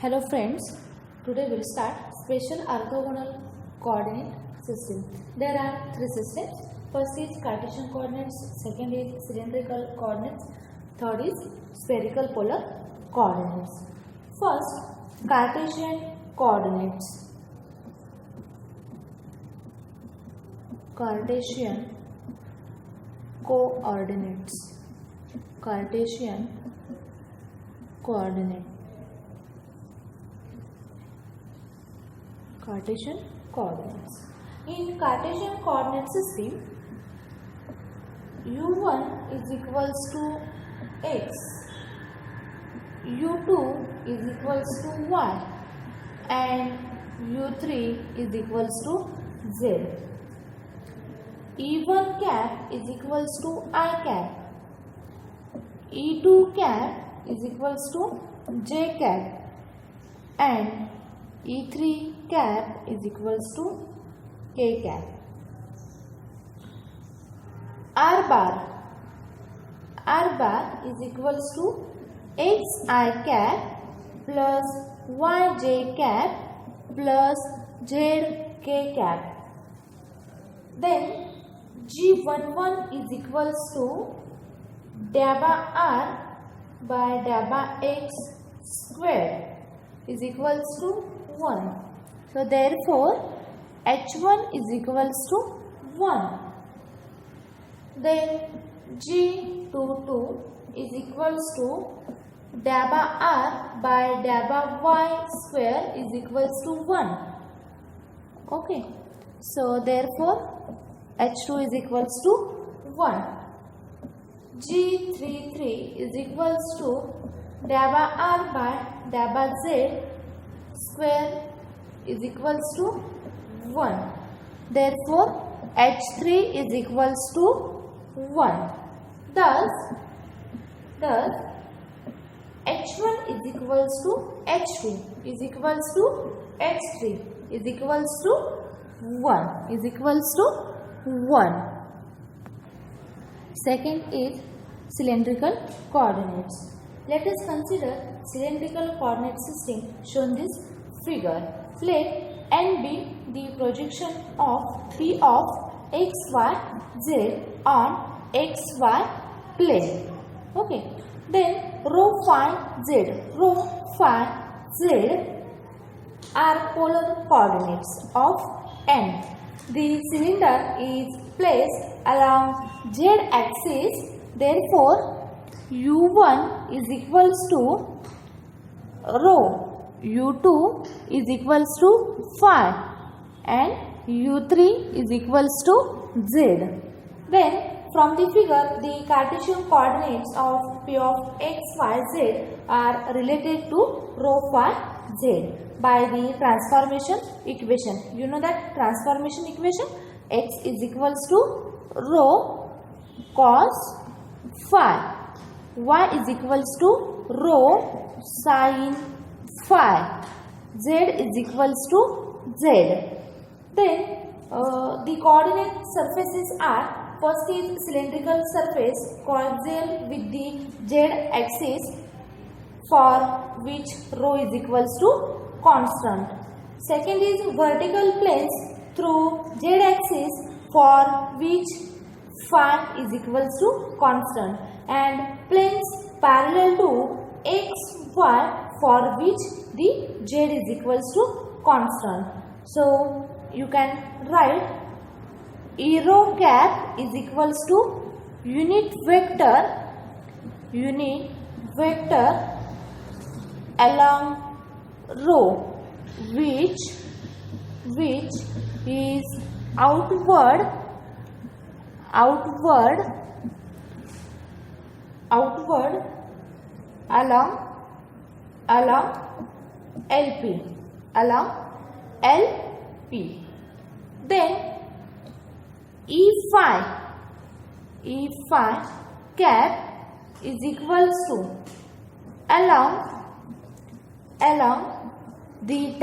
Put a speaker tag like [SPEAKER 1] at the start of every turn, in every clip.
[SPEAKER 1] Hello friends, today we'll start special orthogonal coordinate system. There are three systems. First is Cartesian coordinates, second is cylindrical coordinates, third is spherical polar coordinates. First, Cartesian coordinates. Cartesian coordinates. Cartesian coordinate. Cartesian coordinates. In Cartesian coordinate system, u1 is equals to x, u2 is equals to y, and u3 is equals to z. E1 cap is equals to I cap, E2 cap is equals to j cap, and E3 cap is equals to k cap. R bar is equals to xi cap plus yj cap plus zk cap. Then G11 is equals to dabba r by dabba x square is equals to 1. So therefore H1 is equals to 1. Then G22 is equals to dabba r by dabba y square is equals to 1. Okay. So therefore H2 is equals to 1. G33 is equals to dabba r by dabba z square is equals to 1. Therefore H3 is equals to 1. Thus H1 is equals to H2 is equals to H3 is equals to 1 is equals to 1. Second is cylindrical coordinates. Let us consider cylindrical coordinate system shown this figure. Let n be the projection of P of xy z on xy plane. Okay. Then rho phi z are polar coordinates of n. The cylinder is placed along z axis. Therefore u1 is equals to rho, u2 is equals to phi, and u3 is equals to z. Then from the figure, the Cartesian coordinates of P of x, y, z are related to rho phi z by the transformation equation. You know that transformation equation? X is equals to rho cos phi, y is equals to rho sin phi, z is equals to z. Then the coordinate surfaces are: first is cylindrical surface coaxial with the z axis, for which rho is equals to constant. Second is vertical planes through z axis, for which phi is equals to constant, and planes parallel to x, y, for which the z is equals to constant. So you can write E rho cap is equals to unit vector along rho, which is outward along LP. Then E phi cap is equals to along the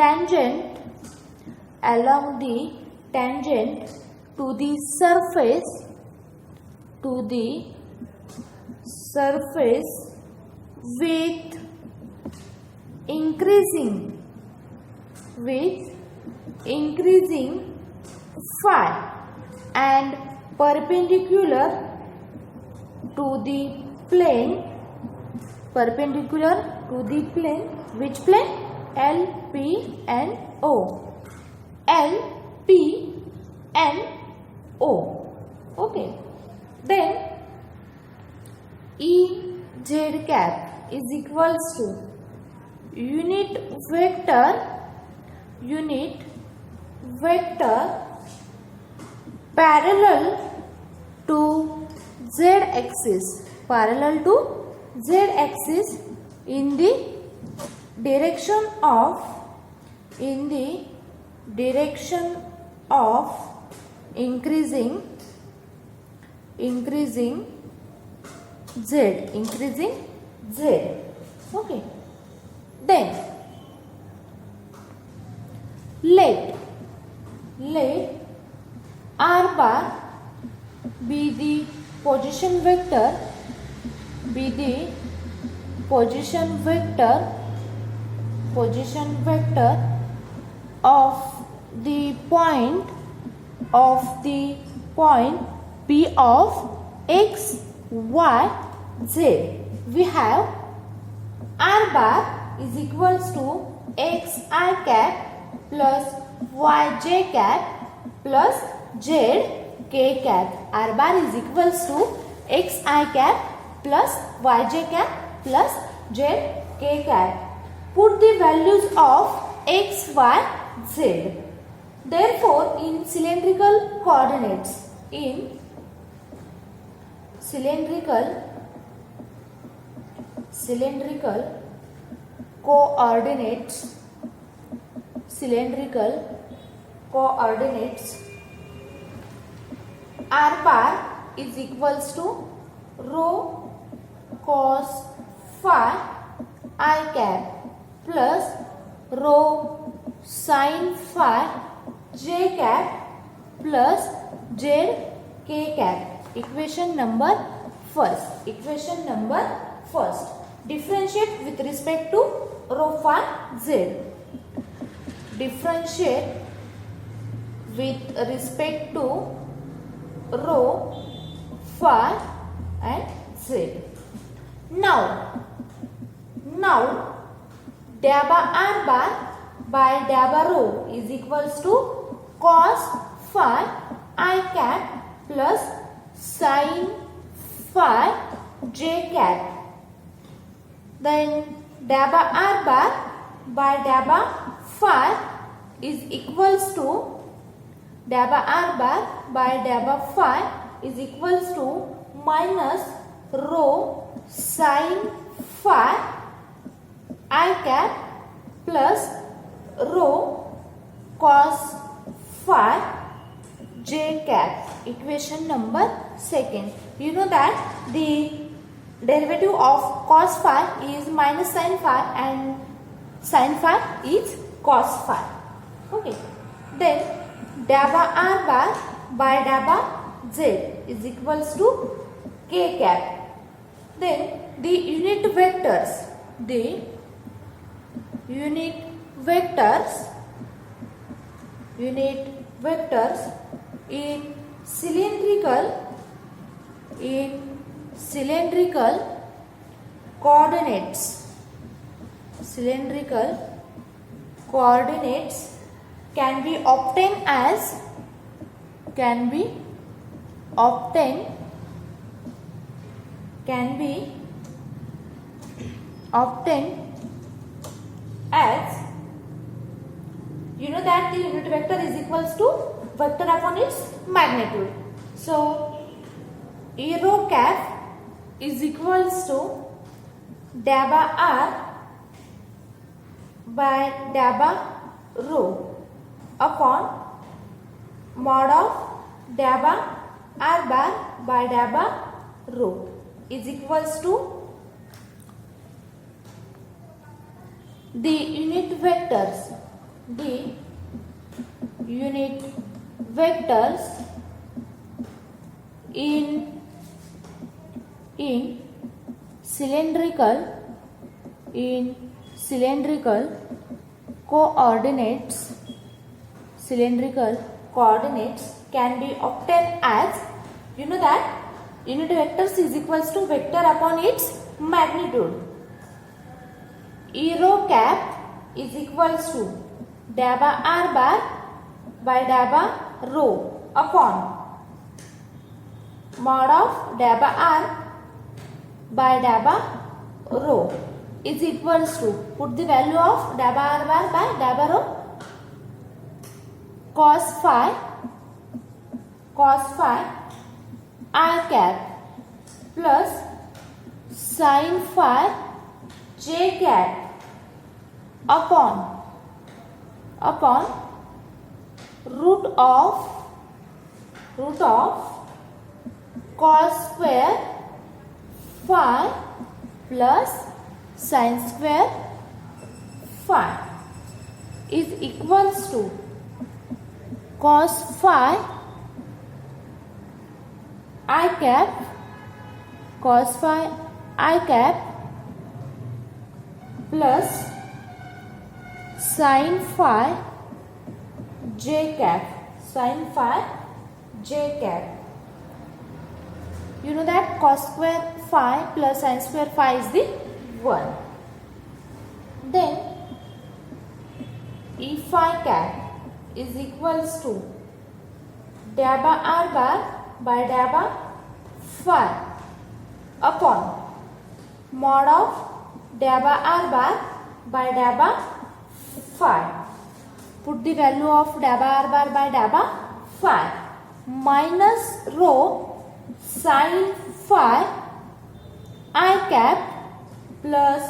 [SPEAKER 1] tangent to the surface with increasing phi and perpendicular to the plane, which plane? L, P and O. L, P and O. Okay. Then E z cap is equals to unit vector parallel to z axis, in the direction of increasing z. Okay. Then let r bar be the position vector of the point P of x, y, z. We have r bar is equals to xi cap plus yj cap plus zk cap. R bar is equals to xi cap plus yj cap plus zk cap. Put the values of x, y, z. Therefore, in cylindrical coordinates, r bar is equals to rho cos phi I cap plus rho sin phi j cap plus z k cap. Equation number first. Differentiate with respect to rho phi z. Differentiate with respect to rho phi and z. Now dabba r bar by dabba rho is equals to cos phi I cap plus sin phi j cap. Then dabba r bar by dabba phi is equals to minus rho sin phi I cap plus rho cos phi j cap. Equation number second. You know that the derivative of cos phi is minus sin phi and sin phi is cos phi. Okay. Then dabba r bar by dabba z is equals to k cap. Then the unit vectors in cylindrical coordinates can be obtained as you know that the unit vector is equals to vector upon its magnitude. So E rho cap is equals to dabba r by dabba rho upon mod of dabba r bar by dabba rho is equals to the unit vectors in cylindrical coordinates can be obtained as, you know that unit vectors is equals to vector upon its magnitude. E rho cap is equals to dabba r bar by dabba rho upon mod of dabba r by dabba rho is equals to, put the value of dabba r bar by dabba rho, cos phi I cap plus sin phi j cap upon root of cos square phi plus sin square phi is equals to cos phi I cap plus sin phi j cap. You know that cos square phi plus sin square phi is the 1. Then E phi cap is equals to dabba r bar by dabba phi upon mod of dabba r bar by dabba phi. Put the value of dabba r bar by dabba phi minus rho sin phi I cap plus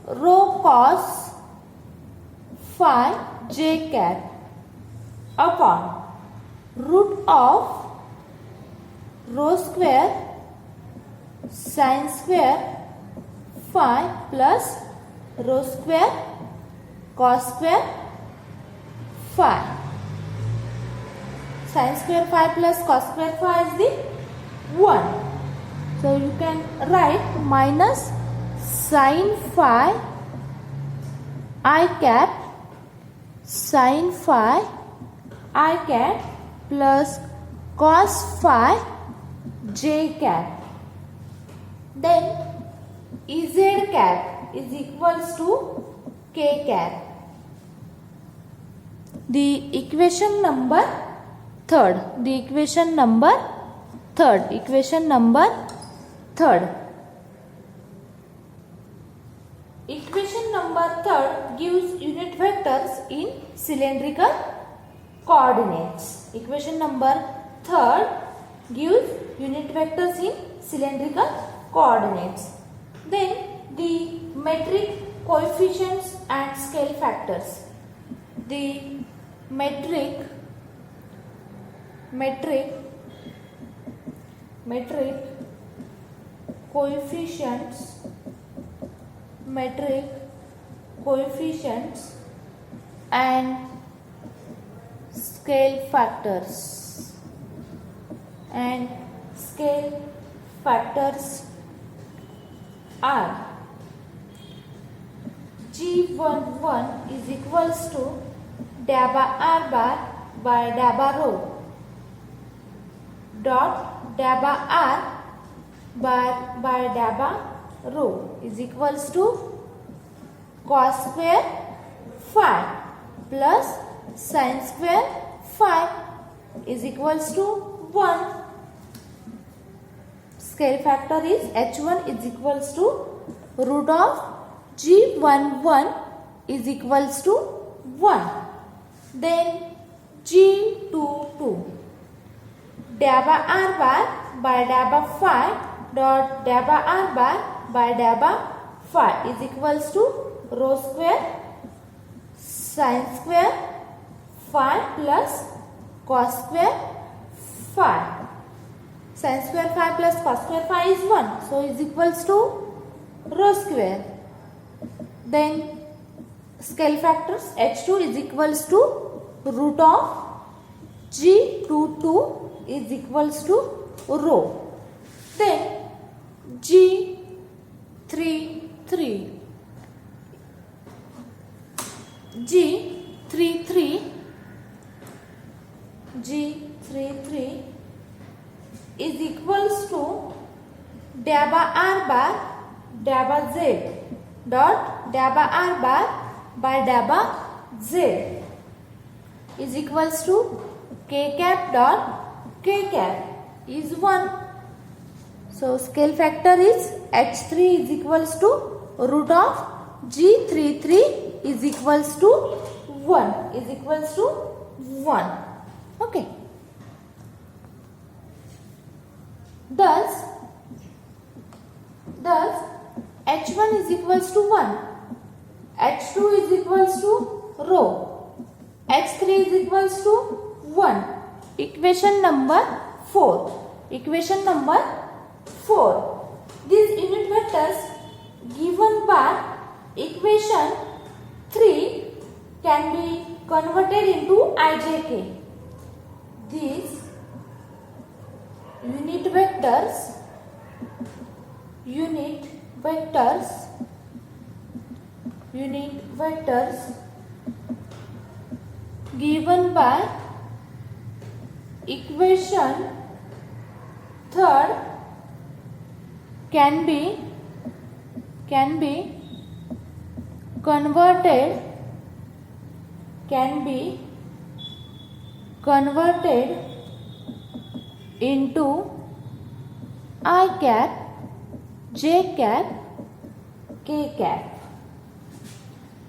[SPEAKER 1] rho cos phi j cap upon root of rho square sin square phi plus rho square cos square phi. Sin square phi plus cos square phi is the 1. So you can write minus sin phi I cap plus cos phi j cap. Then Ez cap is equals to k cap. The equation number third. Equation number third gives unit vectors in cylindrical coordinates. Equation number third gives unit vectors in cylindrical coordinates. Then the metric coefficients and scale factors. The metric coefficients and scale factors are G11 is equals to dabba r bar by dabba rho dot dabba r bar by dabba rho is equals to cos square phi plus sin square phi is equals to 1. Scale factor is H1 is equals to root of G11 is equals to 1. Then G22 dabba r bar by dabba phi dot dabba r bar by dabba phi is equals to rho square sin square phi plus cos square phi. Sin square phi plus cos square phi is 1, so is equals to rho square. Then scale factors H2 is equals to root of G22 is equals to rho. Then G33 G33 is equals to dabba r bar dabba z dot dabba r bar by dabba z is equals to k cap dot k cap is 1. So scale factor is H3 is equals to root of G33 is equals to 1 is equals to 1. Okay. Thus H1 is equals to 1, H2 is equals to rho, H3 is equals to 1. Equation number 4. Equation number 4. These unit vectors given by equation 3 can be converted into ijk. These unit vectors given by equation 3 can be converted into I cap, j cap, k cap.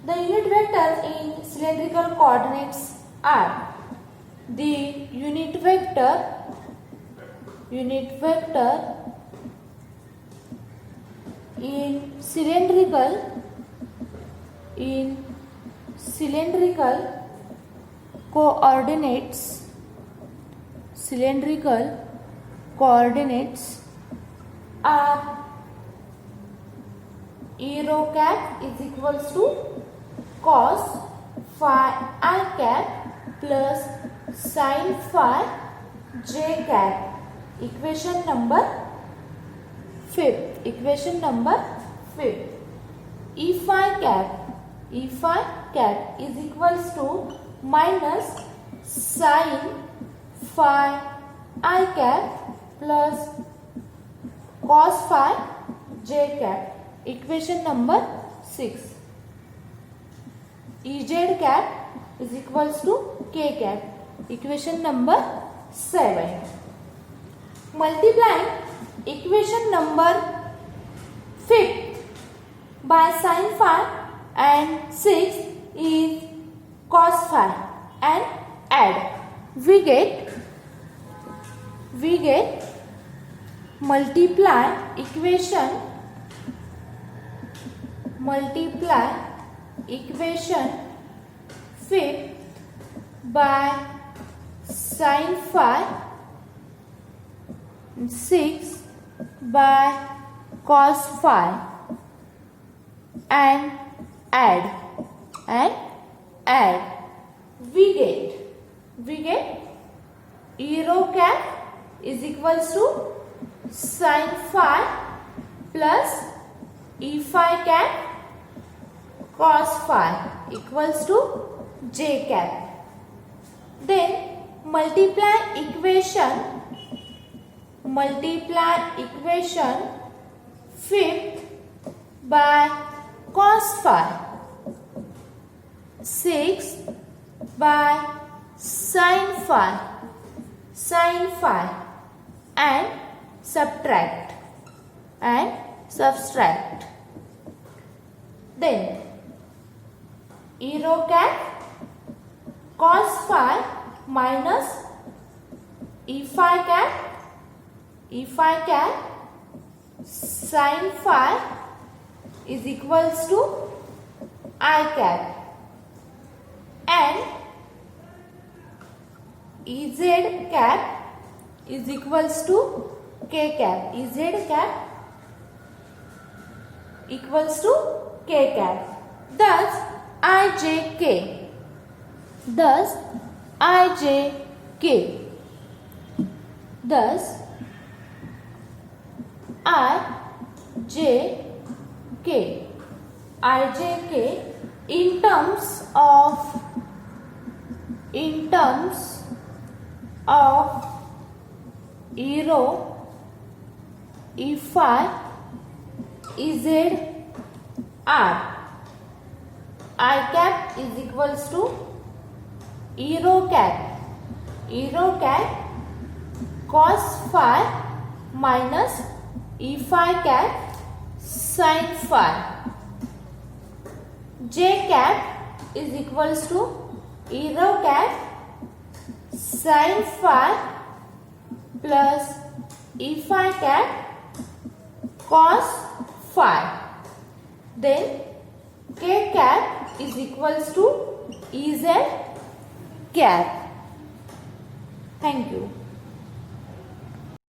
[SPEAKER 1] The unit vectors in cylindrical coordinates are the unit vector in cylindrical coordinates are e rho cap is equals to cos phi I cap plus sin phi j cap. Equation number 5. E phi cap is equals to minus sin phi I cap plus cos phi j cap. Equation number 6. Ez cap is equals to k cap. Equation number 7. Multiplying equation number 5 by sin phi and 6 is cos phi and add. We get multiply equation 5 by sin phi, 6 by cos phi and add. We get e rho cap is equals to sin phi plus e phi cap cos phi equals to j cap. Then multiply equation 5 by cos phi, 6 by sin phi and subtract. Then e rho cap cos phi minus e phi cap sin phi is equals to I cap and Ez cap is equals to k cap. Ez cap equals to k cap. Thus ijk ijk in terms of euro, EPhi, EZ, R. I cap is equals to euro cap cos phi minus EPhi cap sin phi. J cap is equals to euro cap sin phi plus EPhi cap cos phi. Then K cap is equals to EZ cap. Thank you.